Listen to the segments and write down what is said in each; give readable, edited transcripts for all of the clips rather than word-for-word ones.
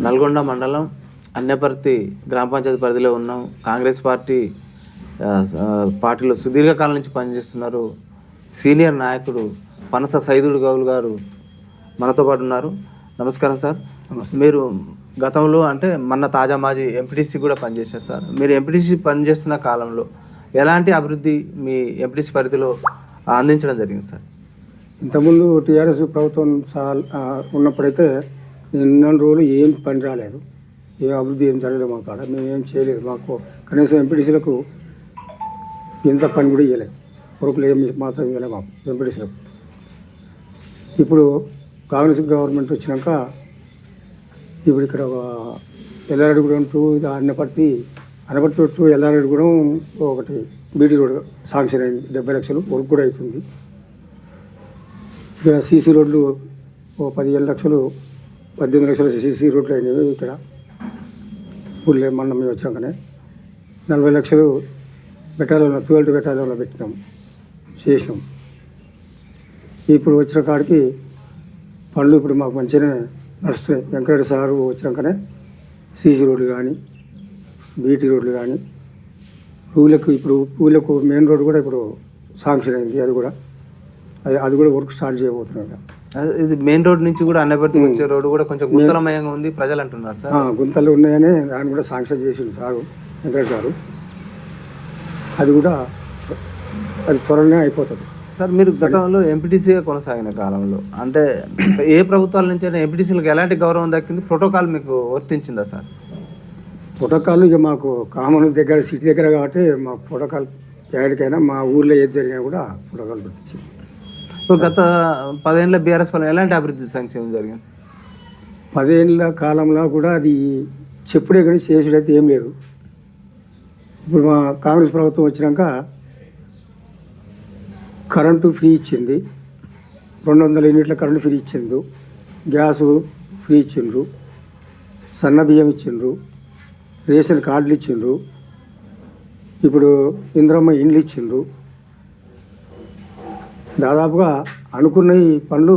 నల్గొండ మండలం అన్నెపర్తి గ్రామ పంచాయతీ పరిధిలో ఉన్నాం. కాంగ్రెస్ పార్టీలో సుదీర్ఘకాలం నుంచి పనిచేస్తున్నారు. సీనియర్ నాయకుడు పనస సైదుడు గౌలు గారు మనతో పాటు ఉన్నారు. నమస్కారం సార్. మీరు గతంలో అంటే మన తాజా మాజీ ఎంపీటీసీ కూడా పనిచేశారు సార్. మీరు ఎంపీటీసీ పనిచేస్తున్న కాలంలో ఎలాంటి అభివృద్ధి మీ ఎంపీటీసీ పరిధిలో అందించడం జరిగింది సార్? ఇంతకుముందు టీఆర్ఎస్ ప్రభుత్వం ఉన్నప్పుడైతే ఎన్నో రోజులు ఏం పని రాలేదు, ఏ అభివృద్ధి ఏం జరగలేదు. మాకు కాడ మేము ఏం చేయలేదు. మాకు కనీసం ఎంపీటీసీలకు ఎంత పని కూడా ఇవ్వలేదు, కొడుకులు ఏం మాత్రం ఇవ్వలేదు మాకు ఎంపీటీసీలకు. ఇప్పుడు కాంగ్రెస్ గవర్నమెంట్ వచ్చినాక ఇప్పుడు ఇక్కడ ఎల్లారెడ్డిగూడెం టు అన్నపర్తి టు ఎల్లారెడ్డిగూడెం ఒకటి బీటీ రోడ్ శాంక్షన్ అయింది. 70 లక్షలు వర్క్ కూడా అవుతుంది. ఇక్కడ సీసీ రోడ్లు 15 లక్షలు 18 లక్షల సీసీ రోడ్లు అయినవి. ఇక్కడ ఊళ్ళో మొన్న మేము వచ్చినాకనే 40 లక్షలు బెటాలియన్లో 12th బెటాలియన్లో పెట్టినాం, చేసినాం. ఇప్పుడు వచ్చిన కాడికి పనులు ఇప్పుడు మాకు మంచిగానే నడుస్తున్నాయి. వెంకటరెడ్డి సారు వచ్చినాకనే సీసీ రోడ్లు కానీ బీటీ రోడ్లు కానీ ఊళ్ళకు మెయిన్ రోడ్డు కూడా ఇప్పుడు శాంక్షన్ అయింది. అది కూడా వర్క్ స్టార్ట్ చేయబోతున్నాం. ఇది మెయిన్ రోడ్ నుంచి కూడా అన్నపర్తి వచ్చే రోడ్డు కూడా కొంచెం గుంతలమయంగా ఉంది ప్రజలు అంటున్నారు సార్. గుంతలు ఉన్నాయని దాన్ని కూడా శాంక్షన్ చేసింది సారు, వెంకటరెడ్డి సారు. అది త్వరనే అయిపోతుంది సార్. మీరు గతంలో ఎంపీటీసీగా కొనసాగిన కాలంలో అంటే ఏ ప్రభుత్వాల నుంచి అయినా ఎంపీటీసీలకు ఎలాంటి గౌరవం దక్కింది? ప్రోటోకాల్ మీకు వర్తించిందా సార్? ప్రోటోకాల్ ఇక మాకు కామన్ దగ్గర సిటీ దగ్గర కాబట్టి మా ప్రోటోకాల్ ఎక్కడికైనా మా ఊర్లో ఏది జరిగినా కూడా ప్రోటోకాల్ వర్తించింది. ఇప్పుడు గత 10 ఏళ్ళ బీఆర్ఎస్ పాలన ఎలాంటి అభివృద్ధి సంక్షేమం జరిగింది? 10 ఏళ్ళ కాలంలో కూడా అది చెప్పుడే కానీ చేసుడైతే ఏం లేదు. ఇప్పుడు మా కాంగ్రెస్ ప్రభుత్వం వచ్చినాక కరెంటు ఫ్రీ ఇచ్చింది, 200 యూనిట్ల కరెంటు ఫ్రీ ఇచ్చిండ్రు, గ్యాసు ఫ్రీ ఇచ్చిండ్రు, సన్న బియ్యం ఇచ్చిండ్రు, రేషన్ కార్డులు ఇచ్చిండ్రు, ఇప్పుడు ఇంద్రమ్మ ఇండ్లు ఇచ్చిండ్రు. దాదాపుగా అనుకున్న ఈ పనులు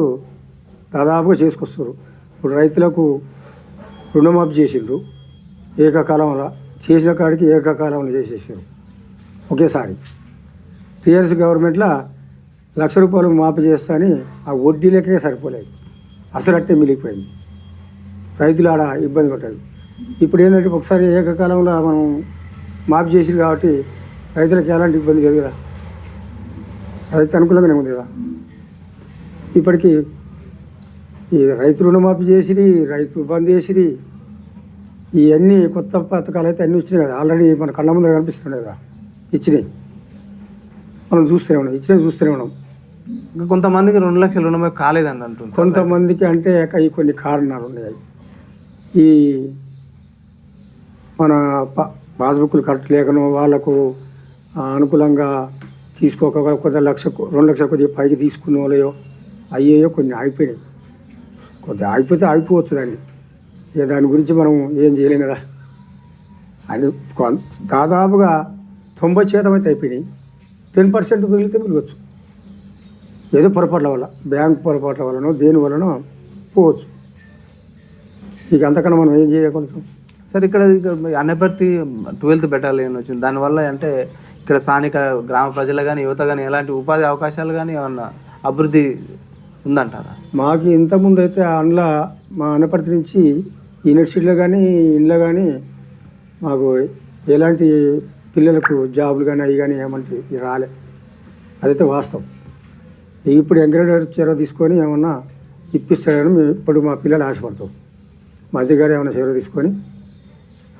దాదాపుగా చేసుకొస్తారు. ఇప్పుడు రైతులకు రుణమాఫీ చేసిండ్రు ఏకకాలంలో, చేసిన కాడికి ఏకకాలంలో చేసేసారు ఒకేసారి. టీఆర్ఎస్ గవర్నమెంట్లో 1,00,000 రూపాయలు మాఫీ చేస్తా అని ఆ వడ్డీలకే సరిపోలేదు, అసలు అట్టే మిగిలిపోయింది. రైతులు ఆడ ఇబ్బంది పడ్డారు. ఇప్పుడు ఏంటంటే ఒకసారి ఏకకాలంలో మనం మాఫీ చేసిరు కాబట్టి రైతులకు ఎలాంటి ఇబ్బంది లేదు కదా, రైతు అనుకూలంగానే ఉంది కదా. ఇప్పటికీ ఈ రైతు రుణమాఫీ చేసిరి, రైతు బంద్ చేసిరి, ఇవన్నీ కొత్త పథకాలు అయితే అన్నీ ఇచ్చినాయి కదా. ఆల్రెడీ మన కళ్ళ ముందర కనిపిస్తున్నాయి కదా, ఇచ్చినాయి, మనం చూస్తూనే ఉన్నాం, చూస్తూనే ఉన్నాం. ఇంకా కొంతమందికి 2 లక్షల రుణమాఫీ కాలేదని అంటుంది. కొంతమందికి అంటే కొన్ని కారణాలు ఉన్నాయి. ఈ మన పాస్బుక్లు కరెక్ట్ లేకనో వాళ్ళకు అనుకూలంగా తీసుకోక కొద్దిగా 2 లక్షలు కొద్దిగా పైకి తీసుకునే వాళ్ళయో అయ్యేయో కొన్ని ఆగిపోయినాయి. కొద్దిగా ఆగిపోతే ఆగిపోవచ్చు దాన్ని, ఇక దాని గురించి మనం ఏం చేయలేం కదా. అని దాదాపుగా 90% అయితే అయిపోయినాయి. 10% మిగిలితే మిగవచ్చు, ఏదో పొరపాట్ల వల్ల, బ్యాంక్ పొరపాట్ల వల్లనో దేని వల్లనో పోవచ్చు. ఇక అంతకన్నా మనం ఏం చేయగలుగుతాం సార్? ఇక్కడ అన్నపర్తి 12th బెటాలియన్ వచ్చింది, దానివల్ల అంటే ఇక్కడ స్థానిక గ్రామ ప్రజలు కానీ యువత కానీ ఎలాంటి ఉపాధి అవకాశాలు కానీ ఏమన్నా అభివృద్ధి ఉందంటారా? మాకు ఇంతకుముందు అయితే అందులో మా అన్నపర్తి నుంచి యూనివర్సిటీలో కానీ ఇంట్లో కానీ మాకు ఎలాంటి పిల్లలకు జాబులు కానీ అవి కానీ ఏమంటే రాలే, అదైతే వాస్తవం. ఇప్పుడు ఎంకరేజ్ చొరవ తీసుకొని ఏమన్నా ఇప్పిస్తాడని మేము ఇప్పుడు మా పిల్లలు ఆశపడతాం. మా అధికారి ఏమైనా చొరవ తీసుకొని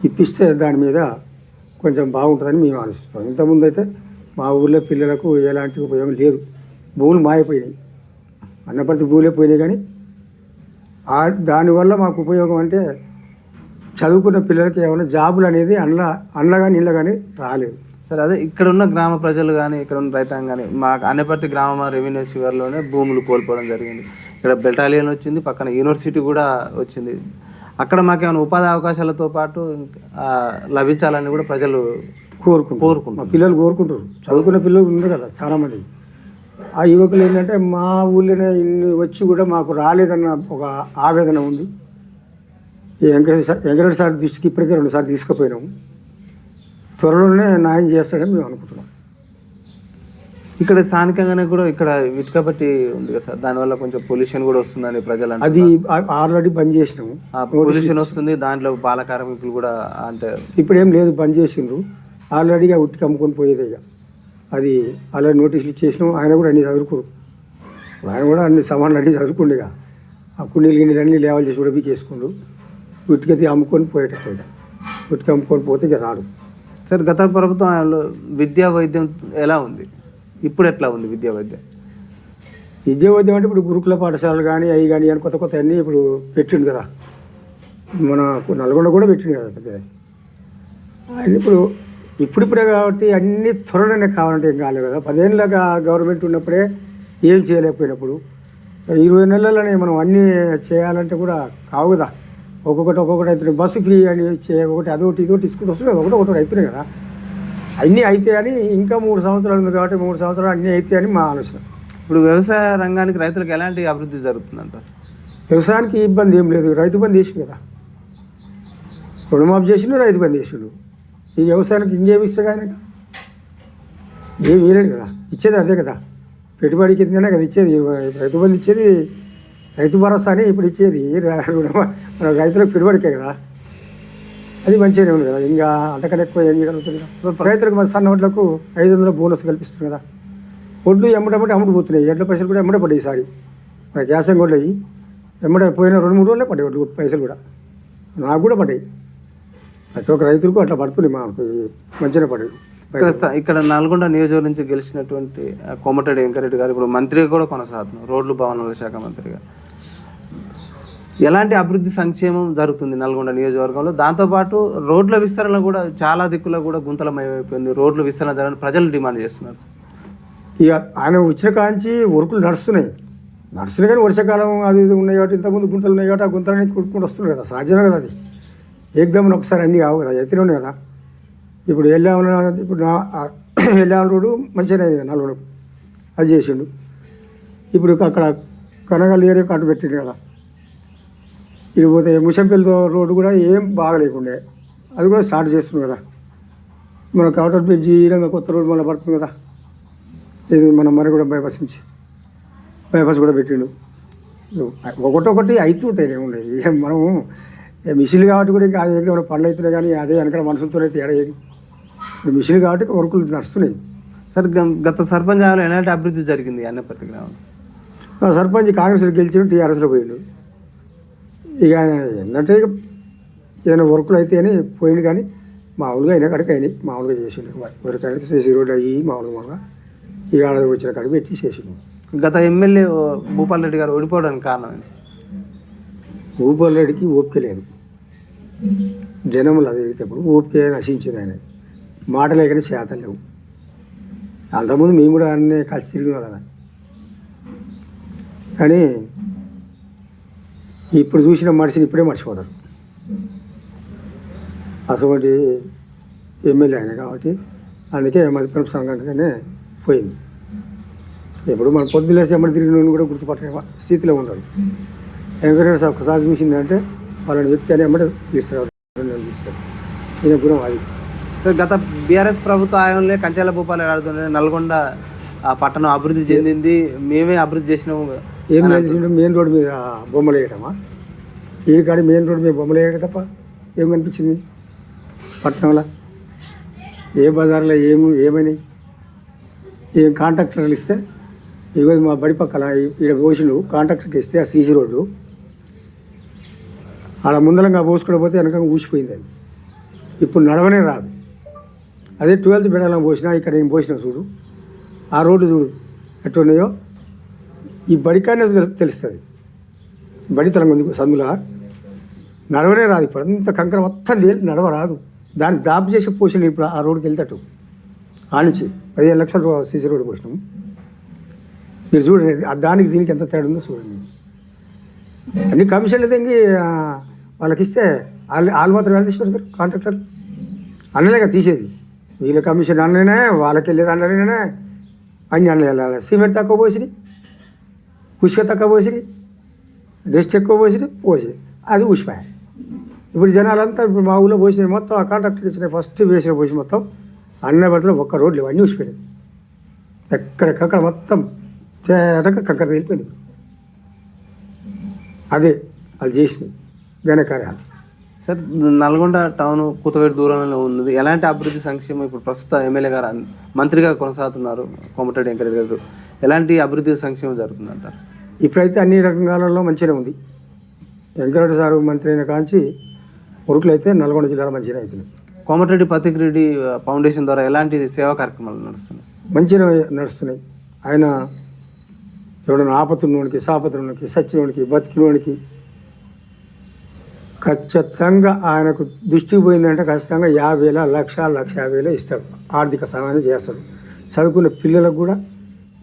ఇప్పిస్తే దాని మీద కొంచెం బాగుంటుందని మేము ఆలోచిస్తాం. ఇంతకుముందు అయితే మా ఊళ్ళో పిల్లలకు ఎలాంటి ఉపయోగం లేదు, భూములు మాయపోయినాయి, అన్నపర్తి భూములే పోయినాయి. కానీ దానివల్ల మాకు ఉపయోగం అంటే చదువుకున్న పిల్లలకి ఏమైనా జాబులు అనేది అండ్ల కానీ ఇళ్ళ కానీ రాలేదు సార్. అదే ఇక్కడ ఉన్న గ్రామ ప్రజలు కానీ ఇక్కడ ఉన్న రైతాంగం కానీ మా అన్నపర్తి గ్రామ రెవెన్యూ చివరిలోనే భూములు కోల్పోవడం జరిగింది. ఇక్కడ బెటాలియన్ వచ్చింది, పక్కన యూనివర్సిటీ కూడా వచ్చింది. అక్కడ మాకేమైనా ఉపాధి అవకాశాలతో పాటు లభించాలని కూడా ప్రజలు కోరుకుంటారు. మా పిల్లలు కోరుకుంటారు, చదువుకున్న పిల్లలు ఉన్నారు కదా చాలామంది. ఆ యువకులు ఏంటంటే మా ఊళ్ళోనే ఇన్ని వచ్చి కూడా మాకు రాలేదన్న ఒక ఆవేదన ఉంది. ఈ వెంకరెడ్డి సార్ దృష్టికి ఇప్పటికే 2 సార్లు తీసుకుపోయినాము. త్వరలోనే న్యాయం చేస్తాడని మేము అనుకుంటున్నాం. ఇక్కడ స్థానికంగానే కూడా ఇక్కడ ఇటుక బట్టి ఉంది కదా సార్, దానివల్ల కొంచెం పొల్యూషన్ కూడా వస్తుందని ప్రజలు అది ఆల్రెడీ బంద్ చేసినాము. పొల్యూషన్ వస్తుంది, దాంట్లో బాల కార్మికులు కూడా అంటే ఇప్పుడు ఏం లేదు, బంద్ చేసిండ్రు. ఆల్రెడీగా ఉట్టికి అమ్ముకొని పోయేది. ఇక అది ఆల్రెడీ నోటీసులు ఇచ్చేసినాం. ఆయన కూడా అన్ని చదువుకోరు, ఆయన కూడా అన్ని సామాన్లు అన్నీ చదువుకుండు. ఇక ఆ కుండీలు గిన్నెలు అన్నీ లేవల్ చేసి కూడా చేసుకుండు. ఉట్టికైతే అమ్ముకొని పోయేటట్టు. ఇక ఉట్టికి అమ్ముకొని పోతే ఇక రాడు. సార్ గత ప్రభుత్వంలో విద్యా వైద్యం ఎలా ఉంది, ఇప్పుడు ఎట్లా ఉంది విద్యా వైద్యం? విద్యా వైద్యం అంటే ఇప్పుడు గురుకుల పాఠశాలలు కానీ అవి కానీ అని కొత్త అన్నీ ఇప్పుడు పెట్టిండు కదా. మన నల్గొండ కూడా పెట్టిండు కదా పెద్దగా. ఆయన ఇప్పుడిప్పుడే కాబట్టి అన్నీ త్వరలోనే కావాలంటే ఏం కాలేదు కదా. 10 ఏళ్ళగా గవర్నమెంట్ ఉన్నప్పుడే ఏం చేయలేకపోయినప్పుడు 20 నెలలనే మనం అన్నీ చేయాలంటే కూడా కావు కదా. ఒక్కొక్కటి అవుతున్నాయి. బస్సు ఫ్రీ అని ఒకటి అదొకటి ఇదొకటి తీసుకుంటూ వస్తుంది కదా. ఒకటి అవుతున్నాయి కదా. అన్నీ అవుతాయని ఇంకా 3 సంవత్సరాలు ఉంది కాబట్టి 3 సంవత్సరాలు అన్నీ అవుతాయని మా ఆలోచన. ఇప్పుడు వ్యవసాయ రంగానికి రైతులకు ఎలాంటి అభివృద్ధి జరుగుతుందంటారు? వ్యవసాయానికి ఇబ్బంది ఏం లేదు. రైతు బంధు చేసిండు కదా, రుణమాఫీ చేసిండు, రైతు బంధు చేసిండు. ఈ వ్యవసాయానికి ఇంకేమి ఇస్తాడు ఆయన? ఏమి ఇవ్వలేడు కదా. ఇచ్చేది అదే కదా, పెట్టుబడి కిందనే కదా ఇచ్చేది. రైతు బంధు ఇచ్చేది రైతు భరోసా అని ఇప్పుడు ఇచ్చేది మన రైతులకు పెట్టుబడికే కదా. అది మంచిగానే ఉంది కదా. ఇంకా అంతకన్నా ఎక్కువ ఏం చేయగలుగుతుంది కదా. రైతులకు మన సన్న వడ్లకు 500 బోనస్ కల్పిస్తుంది కదా. వడ్లు ఎమ్మటమ్మటి అమ్ముడుపోతున్నాయి. ఎడ్ల పైసలు కూడా ఎమ్మడే పడ్డాయి ఈసారి. మన గ్యాసం కూడా ఎమ్మడే పోయిన 2-3 రోజులే పడ్డాయి వడ్లు పైసలు కూడా. నాకు కూడా పడ్డాయి. ప్రతి ఒక్క రైతులకు అట్లా పడుతుంది. మాకు మంచిగా పడ్డాయి. ఇక్కడ నల్గొండ నియోజకవర్గం నుంచి గెలిచినటువంటి కోమటిరెడ్డి వెంకరెడ్డి గారు ఇప్పుడు మంత్రిగా కూడా కొనసాగుతున్నారు, రోడ్లు భవనాల శాఖ మంత్రిగా. ఎలాంటి అభివృద్ధి సంక్షేమం జరుగుతుంది నల్గొండ నియోజకవర్గంలో? దాంతోపాటు రోడ్ల విస్తరణ కూడా చాలా దిక్కులో కూడా గుంతలమైపోయింది. రోడ్ల విస్తరణ జరగని ప్రజలు డిమాండ్ చేస్తున్నారు. ఇక ఆయన వచ్చిన కాంచి వర్కులు నడుస్తున్నాయి కానీ వర్షాకాలం అది ఇది ఉన్నాయి కాబట్టి, ఇంతకుముందు గుంతలు ఉన్నాయి కాబట్టి ఆ గుంతలన్నీ కొట్టుకుంటూ వస్తున్నాయి కదా. సాధ్యమే కదా అది. ఏకదమ్మని ఒకసారి అన్నీ కావు కదా, ఎత్తిన ఉన్నాయి కదా. ఇప్పుడు ఇప్పుడు వెళ్ళాల రోడ్డు మంచిగానే నల్గొండకు అది చేసిండు. ఇప్పుడు అక్కడ కనగల్ ఏరియా అటు పెట్టిండు కదా. ఇది పోతే ముషంపల్లి రోడ్డు కూడా ఏం బాగలేకుండే, అది కూడా స్టార్ట్ చేస్తుంది కదా. మన కౌటర్ బ్రిడ్జి ఈ విధంగా కొత్త రోడ్డు మళ్ళీ పడుతుంది కదా. ఇది మన మరగూడ బైపాస్ నుంచి బైపాస్ కూడా పెట్టిండు. ఒకటొకటి అవుతుంటాయి ఏముండేది. మనము మిషన్లు కాబట్టి కూడా ఇంకా అది మన పనులు అవుతున్నాయి కానీ అదే వెనక మనుషులతో అయితే ఏడేది. ఇప్పుడు మిషన్లు కాబట్టి వర్కులు నడుస్తున్నాయి. సార్ గత సర్పంచ్ ఎలాంటి అభివృద్ధి జరిగింది అన్నపర్తి గ్రామంలో? సర్పంచ్ కాంగ్రెస్లో గెలిచిండు, టీఆర్ఎస్లో పోయిండు. ఇక ఏంటంటే ఏదైనా వర్కులు అయితే అని పోయిండు కానీ మామూలుగా అయినా కాడికి అయినాయి. మామూలుగా చేసిండు. వరకాడికి చేసి రోడ్డు అయ్యి మామూలుగా ఇక ఆడది వచ్చిన కాడికి పెట్టి చేసిండు. గత ఎమ్మెల్యే భూపాల్ రెడ్డి గారు ఓడిపోవడానికి కారణం ఏంటి? భూపాల్ రెడ్డికి ఓపిక లేదు. జనములు అది ఇప్పుడు ఓపిక నశించింది. ఆయన మాట లేకనే చేతలు లేవు. అంతకుముందు మేము కూడా అన్నీ కలిసి తిరిగినాం కదా. కానీ ఇప్పుడు చూసిన మనిషిని ఇప్పుడే మర్చిపోతారు. అటువంటి ఎమ్మెల్యే ఆయన కాబట్టి అందుకే మధ్యప్రదేశ్ సంఘానికనే పోయింది. ఇప్పుడు మన పొద్దులేసి ఎమ్మడి తిరిగిన కూడా గుర్తుపట్టే స్థితిలో ఉండరు. వెంకటేశ్వర సార్ ఒకసారి చూసిందంటే వాళ్ళని వ్యక్తి అని ఎమ్మడి పిలుస్తారు. ఈయన గురం అది. గత బీఆర్ఎస్ ప్రభుత్వ హయాంలో కంచెల భూపాలు ఆడుతుండే నల్గొండ పట్టణం అభివృద్ధి చెందింది, మేమే అభివృద్ధి చేసినాము. ఏం చేసిండు? మెయిన్ రోడ్డు మీద బొమ్మలు వేయటమా? ఈ కాడి మెయిన్ రోడ్డు మీద బొమ్మలు వేయడం తప్ప ఏం కనిపించింది పట్టణంలో? ఏ బజార్లో ఏమైనాయి? ఏం కాంట్రాక్టర్లు ఇస్తే ఇగో మా బడి పక్కన ఈడ పోసిండు. కాంట్రాక్టర్కి ఇస్తే ఆ సీసీ రోడ్డు ఆడ ముందరంగా పోసుకుంటూ వెనక ఊసిపోయింది. అది ఇప్పుడు నడవనే రాదు. అదే 12th బెడాలం పోసినా ఇక్కడ నేను పోసిన చూడు, ఆ రోడ్డు చూడు ఎట్టున్నాయో. ఈ బడికానే తెలుస్తుంది. బడి తలంగా ఉంది సందులో, నడవనే రాదు. ఇప్పుడు అంత కంకర మొత్తం నడవ రాదు. దాన్ని దాపు చేసి పోసిన ఇప్పుడు ఆ రోడ్డుకి వెళ్తాడు. ఆనించి 15 లక్షలు సీసీ రోడ్డు పోసినాము. మీరు చూడండి దానికి దీనికి ఎంత తేడా ఉందో చూడండి. అన్ని కమిషన్లు తెంగి వాళ్ళకి ఇస్తే వాళ్ళు మాత్రం ఎలా తీసి పెడతారు? కాంట్రాక్టర్ అన్నలేక తీసేది. వీళ్ళ కమిషన్ అన్ననే, వాళ్ళకి వెళ్ళేది అన్ననే. అన్ని అన్న వెళ్ళాలి. సిమెంట్ తక్కువ పోసిరి, ఉసుక తక్కువ పోసిరి, డస్ట్ ఎక్కువ పోసిరి, అది ఊసిపోయాయి. ఇప్పుడు జనాలంతా ఇప్పుడు మా ఊళ్ళో పోసినాయి మొత్తం ఆ కాంట్రాక్టర్ ఇచ్చిన ఫస్ట్ వేసిన పోసి మొత్తం అన్న బట్టలు ఒక్క రోడ్లు అన్నీ ఊసిపోయినాయి. ఎక్కడికక్కడ మొత్తం తేటగా కంకర వెళ్ళిపోయింది. అదే వాళ్ళు చేసినాయి ఘనకార్యాలు. సార్ నల్గొండ టౌన్ కూతవేటు దూరంలో ఉన్నది. ఎలాంటి అభివృద్ధి సంక్షేమం ఇప్పుడు ప్రస్తుత ఎమ్మెల్యే గారు మంత్రిగా కొనసాగుతున్నారు కోమటిరెడ్డి వెంకటరెడ్డి గారు, ఎలాంటి అభివృద్ధి సంక్షేమం జరుగుతుంది అంటారు? ఇప్పుడైతే అన్ని రంగాలలో మంచిగా ఉంది. వెంకటరెడ్డి సారు మంత్రి అయిన కాంచి మురుకులు అయితే నల్గొండ జిల్లాలో మంచిగా అవుతున్నాయి. కోమటిరెడ్డి పతికిరెడ్డి ఫౌండేషన్ ద్వారా ఎలాంటి సేవా కార్యక్రమాలు నడుస్తున్నాయి? మంచిగా నడుస్తున్నాయి. ఆయన ఎవడన్నా ఆపతున్నోనికి, సాపతున్నోనికి, సచ్చినోనికి, బతికినోనికి ఖచ్చితంగా ఆయనకు దృష్టికి పోయిందంటే ఖచ్చితంగా 50,000, 1,50,000 ఇస్తాడు. ఆర్థిక సహాయం చేస్తాడు. చదువుకున్న పిల్లలకు కూడా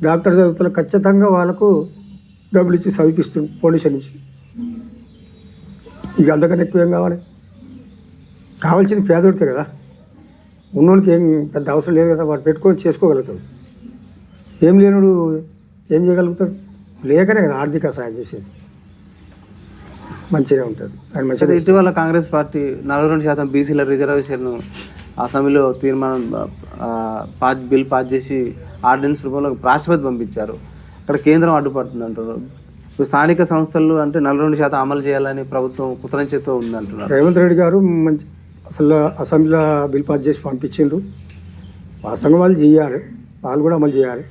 డాక్టర్ చదువుతున్న ఖచ్చితంగా వాళ్ళకు డబ్బులు ఇచ్చి చదివిస్తుంది ఫౌండేషన్ నుంచి. ఇక అంతకన్నా ఎక్కువ ఏం కావాలి? కావాల్సింది పేదోడితే కదా. ఉన్నోనికి ఏం పెద్ద అవసరం లేదు కదా, వాడు పెట్టుకొని చేసుకోగలుగుతాడు. ఏం లేనుడు ఏం చేయగలుగుతాడు? లేకనే కదా ఆర్థిక సహాయం చేసేది. మంచిగా ఉంటుంది ఆయన మంచిగా. ఇటీవల కాంగ్రెస్ పార్టీ 42% బీసీల రిజర్వేషన్ అసెంబ్లీలో తీర్మానం బిల్ పాస్ చేసి ఆర్డినెన్స్ రూపంలో రాష్ట్రపతి పంపించారు. అక్కడ కేంద్రం అడ్డుపడుతుంది అంటారు. ఇప్పుడు స్థానిక సంస్థలు అంటే 42% అమలు చేయాలని ప్రభుత్వం కుతరంచేతో ఉంది అంటున్నారు. రేవంత్ రెడ్డి గారు మంచి అసలు అసెంబ్లీలో బిల్ పాస్ చేసి పంపించిండ్రు. వాస్తవంగా వాళ్ళు చేయాలి, వాళ్ళు కూడా అమలు చేయాలి.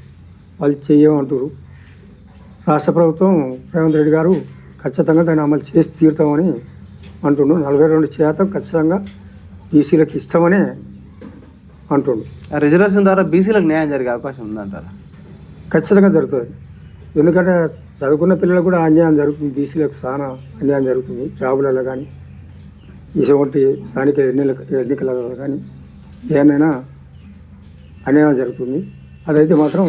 వాళ్ళు చేయమంటారు. రాష్ట్ర ప్రభుత్వం రేవంత్ రెడ్డి గారు ఖచ్చితంగా దాన్ని అమలు చేసి తీరుతామని అంటుండు. 42% ఖచ్చితంగా బీసీలకు ఇస్తామని అంటుండు. రిజర్వేషన్ ద్వారా బీసీలకు న్యాయం జరిగే అవకాశం ఉందంటారా? ఖచ్చితంగా జరుగుతుంది. ఎందుకంటే చదువుకున్న పిల్లలకు కూడా అన్యాయం జరుగుతుంది. బీసీలకు చాలా అన్యాయం జరుగుతుంది. జాబులలో కానీ ఇటువంటి స్థానిక ఎన్నికలలో కానీ ఏమైనా అన్యాయం జరుగుతుంది. అదైతే మాత్రం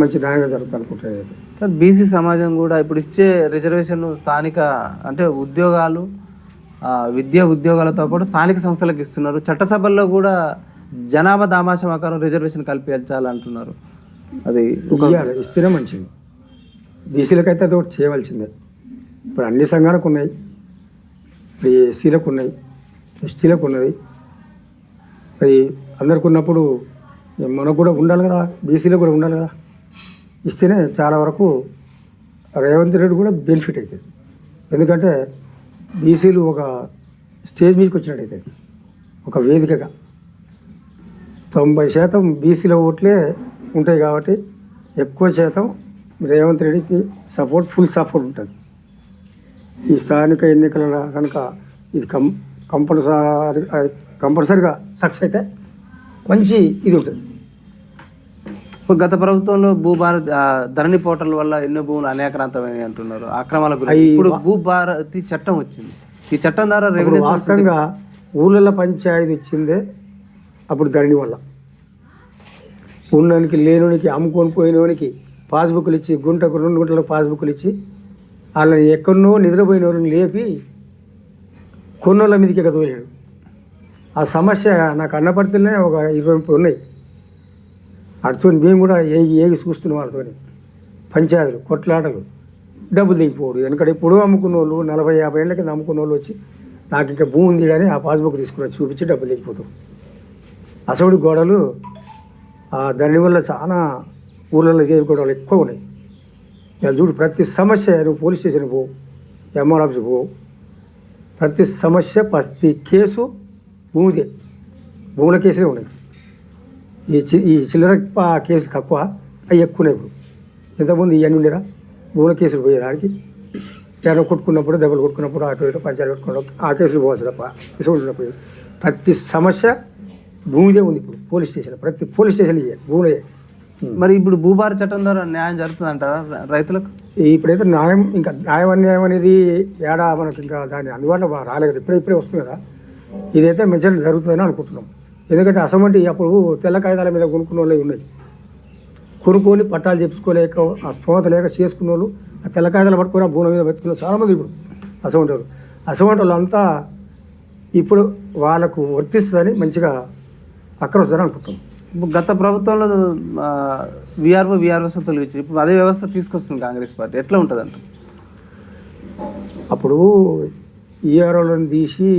మంచి న్యాయంగా జరుగుతుంది అనుకుంటాను. సార్ బీసీ సమాజం కూడా ఇప్పుడు ఇచ్చే రిజర్వేషన్ స్థానిక అంటే ఉద్యోగాలు, విద్యా ఉద్యోగాలతో పాటు స్థానిక సంస్థలకు ఇస్తున్నారు. చట్టసభల్లో కూడా జనాభా దామాషం ఆకారం రిజర్వేషన్ కల్పించాలంటున్నారు. అది ఇస్తేనే మంచిది. బీసీలకైతే అది ఒకటి చేయవలసిందే. ఇప్పుడు అన్ని సంఘాలకు ఉన్నాయి. ఇప్పుడు ఎస్సీలకు ఉన్నాయి, ఎస్టీలకు ఉన్నది. అది అందరికి ఉన్నప్పుడు మనకు కూడా ఉండాలి కదా, బీసీలకు కూడా ఉండాలి కదా. ఇస్తేనే చాలా వరకు రేవంత్ రెడ్డి కూడా బెనిఫిట్ అవుతుంది. ఎందుకంటే బీసీలు ఒక స్టేజ్ మీదకి వచ్చినట్టు అవుతుంది, ఒక వేదికగా. 90% బీసీల ఓట్లే ఉంటాయి కాబట్టి ఎక్కువ శాతం రేవంత్ రెడ్డికి ఫుల్ సపోర్ట్ ఉంటుంది. ఈ స్థానిక ఎన్నికల కనుక ఇది కంపల్సరీగా సక్సెస్ అయితే మంచి ఇది ఉంటుంది. గత ప్రభుత్వంలో ధరణి పోర్టల్ వల్ల ఎన్నో భూములు అనేకరాంతమైనవి అంటున్నారు. అక్రమాల గురించి ఇప్పుడు భూభారతి చట్టం వచ్చింది. ఈ చట్టం ద్వారా రెవెన్యూ వాస్తవంగా ఊళ్ళలో పంచాయతీ ఇచ్చిందే అప్పుడు ధరణి వల్ల. ఉన్నోనికి లేనోనికి అమ్ముకొని పోయినోనికి పాస్బుక్లు ఇచ్చి, గుంటకు 2 గుంటలకు పాస్బుక్లు ఇచ్చి వాళ్ళని ఎక్కడనో నిద్రపోయిన వాళ్ళని లేపి కొన్నోళ్ళ మీదకి ఎగదోలేడు. ఆ సమస్య నాకు అన్నపడితేనే ఒక 20 ఉన్నాయి. అటుతో మేము కూడా ఏగి చూస్తున్నాం. వాళ్ళతో పంచాయతీలు, కొట్లాటలు, డబ్బులు దిగిపోడు. ఎందుకంటే ఇప్పుడు అమ్ముకున్న వాళ్ళు 40-50 ఏళ్ళ కింద అమ్ముకున్న వాళ్ళు వచ్చి నాకు ఇంకా భూమి ఉంది అని ఆ పాస్బుక్ తీసుకుని చూపించి డబ్బులు దిగిపోతాం. అసలు గోడలు దానివల్ల చాలా ఊళ్ళలో ఇదే గొడవలు ఎక్కువ ఉన్నాయి. ఇలా చూడు, ప్రతి సమస్య నువ్వు పోలీస్ స్టేషన్కి పోవు, ఎంఆర్ ఆఫీస్కి పోవు, ప్రతి సమస్య ప్రతి కేసు భూమిదే, భూముల కేసులే ఉన్నాయి. ఈ చిల్లర కేసులు తక్కువ, అవి ఎక్కువనే. ఇప్పుడు ఇంతకుముందు ఇవన్నీ ఉండేరా భూముల కేసులు పోయారు. ఆడికి ఎవరో కొట్టుకున్నప్పుడు, దెబ్బలు కొట్టుకున్నప్పుడు, అటు ఇటు పంచాయతీ పెట్టుకున్నప్పుడు ఆ కేసులు పోవచ్చు తప్ప కేసులు పోయి ప్రతి సమస్య భూమిదే ఉంది. ఇప్పుడు పోలీస్ స్టేషన్, ప్రతి పోలీస్ స్టేషన్ భూములే. మరి ఇప్పుడు భూభార చట్టం ద్వారా న్యాయం జరుగుతుంది అంటారా రైతులకు? ఇప్పుడైతే న్యాయం అన్యాయం అనేది ఏడా మనకి ఇంకా దాని అందుబాటులో రాలేదు. ఇప్పుడే వస్తుంది కదా. ఇదైతే మంచిగా జరుగుతుందని అనుకుంటున్నాం. ఎందుకంటే అసమంటి అప్పుడు తెల్ల కాగితాల మీద కొనుక్కున్న వాళ్ళు ఉన్నాయి. కొనుక్కొని పట్టాలు చెప్పుకోలేక, ఆ స్తోమత లేక చేసుకున్న వాళ్ళు ఆ తెల్ల కాగితాలు పట్టుకొని ఆ భూమి మీద పెట్టుకున్న చాలామంది ఇప్పుడు అసమంటి వాళ్ళు అంతా ఇప్పుడు వాళ్ళకు వర్తిస్తుందని మంచిగా అక్కడ వస్తుందని అనుకుంటున్నాం. గత ప్రభుత్వంలో విఆర్ఓ తొలగించి ఇప్పుడు అదే వ్యవస్థ తీసుకొస్తుంది కాంగ్రెస్ పార్టీ. ఎట్లా ఉంటుంది అంట? అప్పుడు ఈఆర్ఓలను తీసి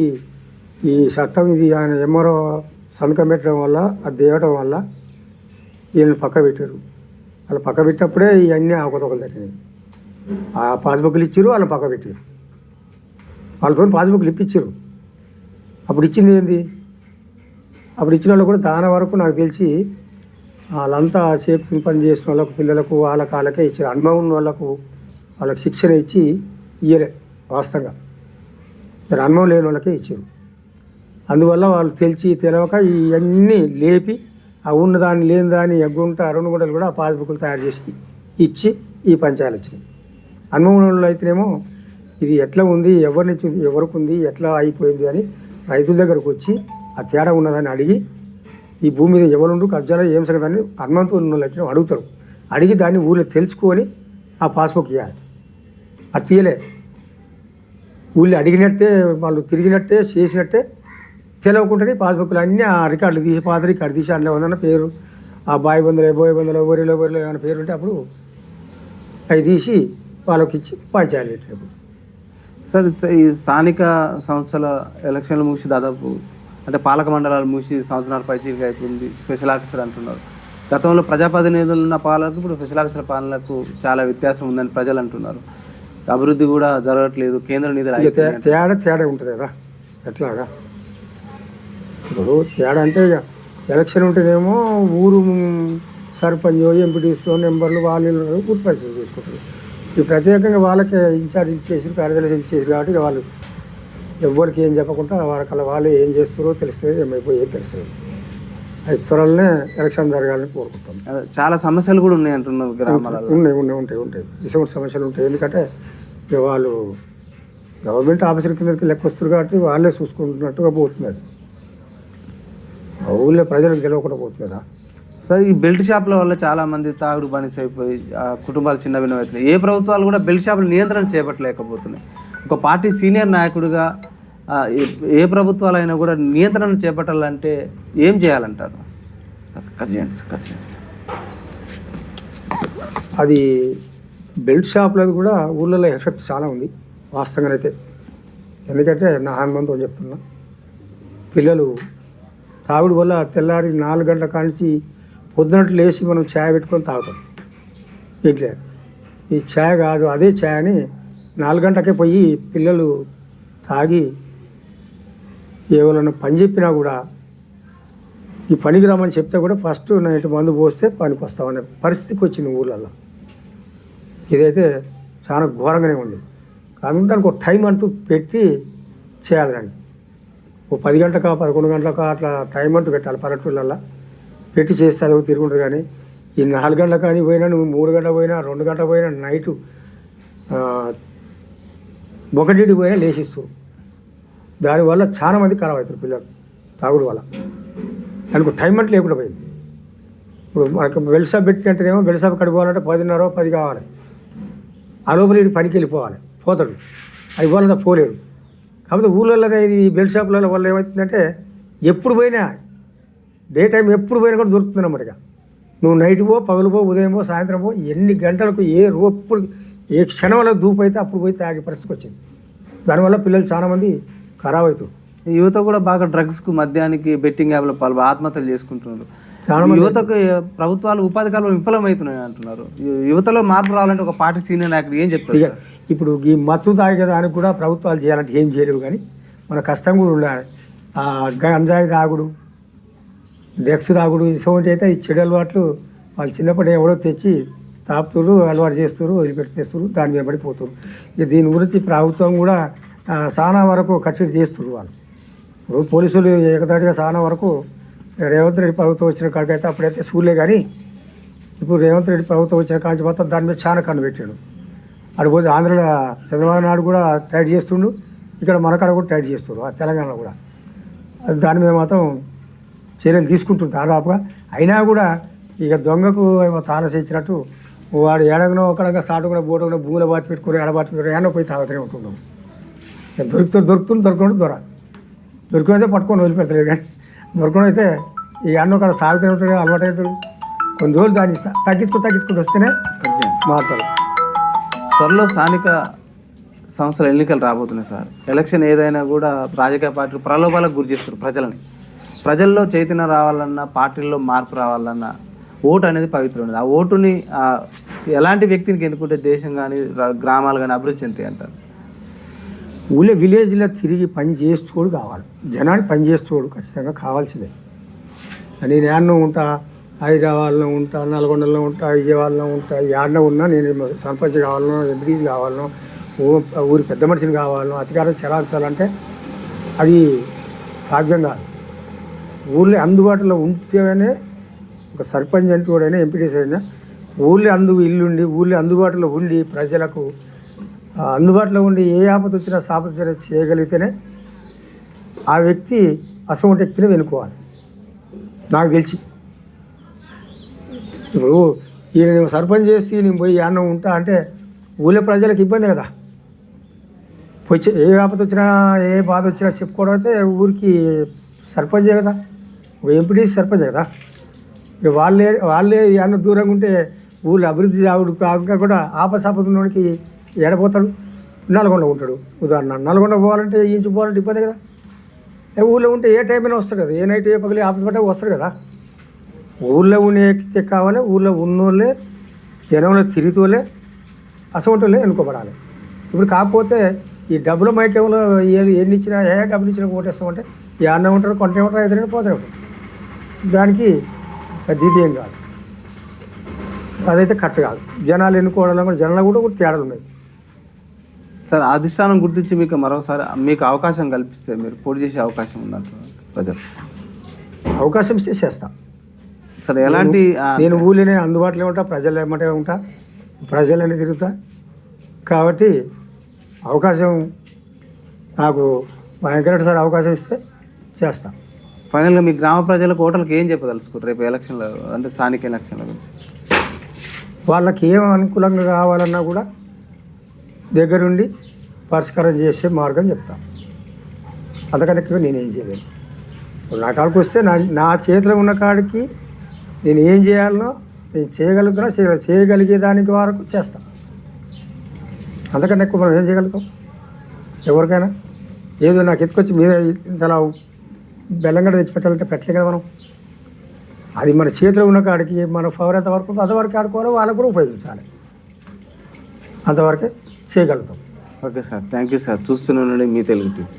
ఈ చట్టం ఇది ఆయన ఎంఆర్ఓ సంతకం పెట్టడం వల్ల అది తేవడం వల్ల వీళ్ళని పక్క పెట్టారు. వాళ్ళు పక్క పెట్టినప్పుడే ఇవన్నీ అవకతవకలు జరిగినాయి. ఆ పాస్బుక్లు ఇచ్చారు, వాళ్ళని పక్క పెట్టారు. వాళ్ళతో పాస్బుక్లు ఇప్పించారు. అప్పుడు ఇచ్చింది ఏంది? అప్పుడు ఇచ్చిన వాళ్ళు కూడా దాని వరకు నాకు తెలిసి వాళ్ళంతా చేతి పని చేసిన వాళ్ళకు పిల్లలకు వాళ్ళకే ఇచ్చారు. అనుభవం ఉన్న వాళ్ళకు శిక్షణ ఇచ్చి ఇయ్యలే వాస్తవంగా. మరి అనుభవం లేని వాళ్ళకే ఇచ్చారు. అందువల్ల వాళ్ళు తెలియక ఇవన్నీ లేపి ఆ ఉన్నదాన్ని లేని దాన్ని ఎగ్గుంట 2 గుంటలు కూడా ఆ పాస్బుక్లు తయారు చేసి ఇచ్చి ఈ పంచాయతీలు వచ్చినాయి. అనుభవం వాళ్ళు అయితేనేమో ఇది ఎట్లా ఉంది, ఎవరికి ఉంది, ఎట్లా అయిపోయింది అని రైతుల దగ్గరకు వచ్చి ఆ తేడా ఉన్నదాన్ని అడిగి ఈ భూమి మీద ఎవరుండు కబ్జాలో ఏం సంగతి అనుభవంతో ఉన్న వాళ్ళు అయితే అడుగుతారు. అడిగి దాన్ని ఊళ్ళో తెలుసుకొని ఆ పాస్బుక్ ఇవ్వాలి. అది తీయలే. ఊళ్ళో అడిగినట్టే వాళ్ళు తిరిగినట్టే చేసినట్టే తెలియకుండానే పాస్బుక్లు అన్నీ ఆ రికార్డులు తీసి పాత రికార్డు తీసి అందులో ఉందన్న పేరు ఆ బాయ్ బందులో ఎవరిలో ఏమైనా పేరు ఉంటే అప్పుడు అవి తీసి వాళ్ళకి ఇచ్చి పంచాయతీ పెట్టినప్పుడు. సార్ ఈ స్థానిక సంస్థల ఎలక్షన్లు ముగిసి దాదాపు అంటే పాలక మండలాలు ముగిసి సంవత్సరాల పైచీలకి అయిపోయింది. స్పెషల్ ఆఫీసర్ అంటున్నారు. గతంలో ప్రజాప్రతినిధులు ఉన్న పాలనకు ఇప్పుడు స్పెషల్ ఆఫీసర్ పాలనకు చాలా వ్యత్యాసం ఉందని ప్రజలు అంటున్నారు. అభివృద్ధి కూడా జరగట్లేదు, కేంద్ర నిధులు తేడా ఉంటుంది కదా. ఎట్లాగా ఇప్పుడు తేడా అంటే ఇక ఎలక్షన్ ఉంటేనేమో ఊరు సర్పంచ్ ఎంపీటీసీ నెంబర్లు వాళ్ళు ఊరు పరిస్థితి చేసుకుంటారు. ఈ ప్రత్యేకంగా వాళ్ళకే ఇన్ఛార్జ్ ఇచ్చేసారు, కార్యదర్శి ఇచ్చేసారు. కాబట్టి వాళ్ళు ఎవరికి ఏం చెప్పకుండా వాళ్ళకల్లా వాళ్ళు ఏం చేస్తారో తెలుస్తుంది, ఏమైపోయేది తెలుస్తుంది. అది త్వరలోనే ఎలక్షన్ జరగాలని కోరుకుంటాం. చాలా సమస్యలు కూడా ఉన్నాయి అంటున్నారు గ్రామాలలో. ఉంటాయి ఇటువంటి సమస్యలు ఉంటాయి. ఎందుకంటే ఇక వాళ్ళు గవర్నమెంట్ ఆఫీసర్ కిందకి లెక్క వస్తారు కాబట్టి వాళ్ళే చూసుకుంటున్నట్టుగా పోతున్నది. ఊళ్ళో ప్రజలకు తెలియకుండా పోతుంది కదా. సార్ ఈ బెల్ట్ షాపుల వల్ల చాలా మంది తాగుడు బానిస అయిపోయి కుటుంబాలు చిన్న భిన్నమవుతున్నాయి. ఏ ప్రభుత్వాలు కూడా బెల్ట్ షాపుల నియంత్రణ చేపట్టలేకపోతున్నాయి. ఒక పార్టీ సీనియర్ నాయకుడిగా ఏ ప్రభుత్వాలైనా కూడా నియంత్రణ చేపట్టాలంటే ఏం చేయాలంటారు? అది బెల్ట్ షాపులది కూడా ఊళ్ళలో ఎఫెక్ట్ చాలా ఉంది వాస్తవంగానైతే. ఎందుకంటే నా అనుభవంతో చెప్తున్నా, పిల్లలు తాగుడు వల్ల తెల్లారి 4 గంటల కానించి పొద్దునట్లు లేచి మనం ఛాయ్ పెట్టుకొని తాగుతాం ఇంట్లో. ఈ ఛాయ్ కాదు, అదే ఛాయ్ అని 4 గంటలకే పోయి పిల్లలు తాగి ఎవరైనా పని చెప్పినా కూడా ఈ పనికి రమ్మని చెప్తే కూడా ఫస్ట్ నైట్ మందు పోస్తే పనికి వస్తామనే పరిస్థితికి వచ్చింది ఊళ్ళల్లో. ఇదైతే చాలా ఘోరంగానే ఉంది. కాబట్టి దానికి ఒక టైం అంటూ పెట్టి చేయాలి. దానికి ఓ 10 గంటలకా 11 గంటలకా అట్లా టైం అంటూ పెట్టాలి. పల్లెటూళ్ళల్లో పెట్టి చేస్తే అది తిరుగుంటుంది. కానీ ఈ 4 గంటలకు కానీ పోయినా, నువ్వు 3 గంటలకు పోయినా, 2 గంటలకు పోయినా, నైటు 1 పోయినా లేచిస్తూ దానివల్ల చాలా మంది ఖరాబ్ అవుతారు పిల్లలు తాగుడు వల్ల. దానికి టైం అంటే లేకుండా పోయింది. ఇప్పుడు మనకు బెల్షాప్ పెట్టినట్టేమో బెల్షాప్ కడిపోవాలంటే 10:30 10 కావాలి. ఆ లోపల ఇది పనికి వెళ్ళిపోవాలి, పోతాడు. అది పోవాలంటే పోలేడు. కాకపోతే ఊళ్ళల్లో ఇది బెల్ట్ షాపుల వల్ల ఏమవుతుందంటే ఎప్పుడు పోయినా డే టైం ఎప్పుడు పోయినా కూడా దొరుకుతుంది అన్నమాట. నువ్వు నైట్ పో, పగలు పో, ఉదయం పో, సాయంత్రం పో, ఎన్ని గంటలకు ఎప్పుడు ఏ క్షణం వల్ల దూపు అయితే అప్పుడు పోయి తాగే పరిస్థితికి వచ్చింది. దానివల్ల పిల్లలు చాలామంది ఖరాబ్ అవుతారు. యువత కూడా బాగా డ్రగ్స్కు, మద్యానికి, బెట్టింగ్ యాప్ల పాల్గొని ఆత్మహత్యలు చేసుకుంటున్నారు. చాలా యువతకు ప్రభుత్వాలు ఉపాధి కాలం విఫలమవుతున్నాయి అంటున్నారు. యువతలో మార్పు రావాలంటే ఒక పార్టీ సీనియర్ నాయకుడు ఏం చెప్తారు? ఇప్పుడు ఈ మత్తు తాగేదానికి కూడా ప్రభుత్వాలు చేయాలంటే ఏం చేయలేవు. కానీ మన కష్టం కూడా ఉండాలి. గంజాయి తాగుడు, డ్రగ్స్ తాగుడు, ఇటువంటి అయితే ఈ చెడు అలవాట్లు వాళ్ళు చిన్నప్పటి ఎవడో తెచ్చి తాపుతురు, అలవాటు చేస్తారు, వదిలిపెట్టేస్తారు, దాని మీద పడిపోతారు. ఇక దీని గురించి ప్రభుత్వం కూడా చాలా వరకు ఖర్చు చేస్తున్నారు. వాళ్ళు ఇప్పుడు పోలీసులు ఏకదాటిగా చాలా వరకు రేవంత్ రెడ్డి ప్రభుత్వం వచ్చిన కాడికైతే అప్పుడైతే స్కూలే. కానీ ఇప్పుడు రేవంత్ రెడ్డి ప్రభుత్వం వచ్చిన కాడికి మాత్రం దాని మీద చాలా కన్ను పెట్టాడు. అడిపోతే ఆంధ్రలో చంద్రబాబు నాయుడు కూడా టైట్ చేస్తుండు, ఇక్కడ మనకాడ కూడా టైట్ చేస్తున్నారు, ఆ తెలంగాణలో కూడా. దాని మీద మాత్రం చర్యలు తీసుకుంటుంది దాదాపుగా. అయినా కూడా ఇక దొంగకు తారస ఇచ్చినట్టు వాడు ఏడగనో ఒకడగా సాటుగా బోటగా భూముల బాటి పెట్టుకుని ఎడబాటి పెట్టుకుని ఏడో పోయి తాగుతూనే ఉంటున్నాం. దొరకడం దొరికితే పట్టుకొని వదిలిపెడతలేదు. కానీ దొరకడం అయితే ఈ అన్న ఒకడ సాగుతూనే ఉంటాడు, అలవాటు అవుతాడు. కొన్ని రోజులు దాన్ని తగ్గించుకుంటూ వస్తేనే మారుతారు. త్వరలో స్థానిక సంవత్సరాల ఎన్నికలు రాబోతున్నాయి సార్. ఎలక్షన్ ఏదైనా కూడా రాజకీయ పార్టీలు ప్రలోభాలకు గురి చేస్తారు ప్రజలని. ప్రజల్లో చైతన్యం రావాలన్నా, పార్టీల్లో మార్పు రావాలన్నా ఓటు అనేది పవిత్రమైనది. ఆ ఓటుని ఎలాంటి వ్యక్తిని ఎన్నుకుంటే దేశం కానీ గ్రామాలు కానీ అభివృద్ధి చెందుతాయి అంటారు. ఊళ్ళో విలేజ్లో తిరిగి పని చేస్తూడు కావాలి, జనానికి పని చేస్తూడు ఖచ్చితంగా కావాల్సిందే. నేను యాడ్లో ఉంటా, హైదరాబాద్లో ఉంటా, నల్గొండలో ఉంటా, విజయవాడలో ఉంటా, యాడ్లో ఉన్నా నేను సర్పంచ్ కావాలనో, ఎంపీ కావాలనో, ఊరి పెద్ద మనిషిని కావాలనో, అధికారం చెలాల్చాలంటే అది సాధ్యం కాదు. ఊళ్ళో అందుబాటులో ఉంటేనే ఒక సర్పంచ్ అంటే కూడా ఎంపీటీసీ అయినా ఊళ్ళో ఇల్లుండి ఊళ్ళో అందుబాటులో ఉండి ప్రజలకు అందుబాటులో ఉండి ఏ ఆపద వచ్చినా సాపద చేయగలిగితేనే ఆ వ్యక్తి అసలు వ్యక్తిని వెనుకోవాలి. నాకు తెలిసి ఇప్పుడు ఈయన నేను సర్పంచ్ చేసి నేను పోయి యాన్నం ఉంటా అంటే ఊళ్ళో ప్రజలకు ఇబ్బంది కదా. వచ్చి ఏ ఆపద వచ్చినా ఏ బాధ వచ్చినా చెప్పుకోవడం అయితే ఊరికి సర్పంచే కదా, ఒక ఎంపీటీ సర్పంచే కదా. ఇక వాళ్ళే యాన్న దూరంగా ఉంటే ఊళ్ళో అభివృద్ధి ఆవిడ కాక కూడా ఆపసాపద ఉన్నోడికి ఏడపోతాడు. నల్గొండ ఉంటాడు ఉదాహరణ, నల్గొండ పోవాలంటే ఇంచు పోవాలంటే ఇబ్బంది కదా. ఊళ్ళో ఉంటే ఏ టైం అయినా వస్తాడు కదా, ఏ నైట్ ఏ పగలి ఆపద పడ్డా వస్తాడు కదా. ఊళ్ళో ఉండే కావాలి, ఊళ్ళో ఉన్నోళ్ళే జనంలో తిరిగితోలే అసలు ఎన్నుకోబడాలి. ఇప్పుడు కాకపోతే ఈ డబ్బుల మైకంలో ఎన్ని ఇచ్చినా ఏ డబ్బులు ఇచ్చినా ఓటేస్తామంటే ఈ అన్నం ఉంటారు, కొంటే ఉంటారు, ఎదురైనా పోతే ఉంటారు. దానికి ద్వితీయం కాదు, అదైతే కరెక్ట్ కాదు. జనాలు ఎన్నుకోవడంలో కూడా జనాలు కూడా తేడాలు ఉన్నాయి సార్. అధిష్టానం గుర్తించి మీకు మరోసారి మీకు అవకాశం కల్పిస్తే మీరు పోటీ చేసే అవకాశం ఉందంటారు ప్రజలు? అవకాశం ఇస్తే చేస్తా సార్. ఎలాంటి నేను ఊళ్ళోనే అందుబాటులో ఉంటా, ప్రజలు ఏమంటే ఉంటా, ప్రజలనే తిరుగుతా. కాబట్టి అవకాశం నాకు మా వెంకటరెడ్డి సార్ అవకాశం ఇస్తే చేస్తా. ఫైనల్గా మీ గ్రామ ప్రజలకు ఓటర్లకు ఏం చెప్పదలుచుకోరు రేపు ఎలక్షన్లో, అంటే స్థానిక ఎలక్షన్ల గురించి? వాళ్ళకి ఏం అనుకూలంగా కావాలన్నా కూడా దగ్గరుండి పరిష్కారం చేసే మార్గం చెప్తా. అంతకంటే ఎక్కువ నేనేం చేయలేను. నా కాడికి వస్తే నా చేతిలో ఉన్న కాడికి నేను ఏం చేయాలనో నేను చేయగలుగుతున్నా, చేయగలిగే దానికి వరకు చేస్తా. అంతకంటే ఎక్కువ మనం ఏం చేయగలుగుతాం? ఎవరికైనా ఏదో నాకు ఎత్తుకొచ్చి మీద ఇంతలా బెల్లంగడ తెచ్చిపెట్టాలంటే పెట్టలే కదా మనం. అది మన చేతిలో ఉన్న కాడికి మన పవర్ ఎంతవరకు ఉందో అంతవరకు ఆడుకోవాలో వాళ్ళకు కూడా ఉపయోగించాలి, అంతవరకే చేయగలుగుతాం. Okay sir, thank you sir. చూస్తూనే ఉండండి మీ తెలుగు టీవీ.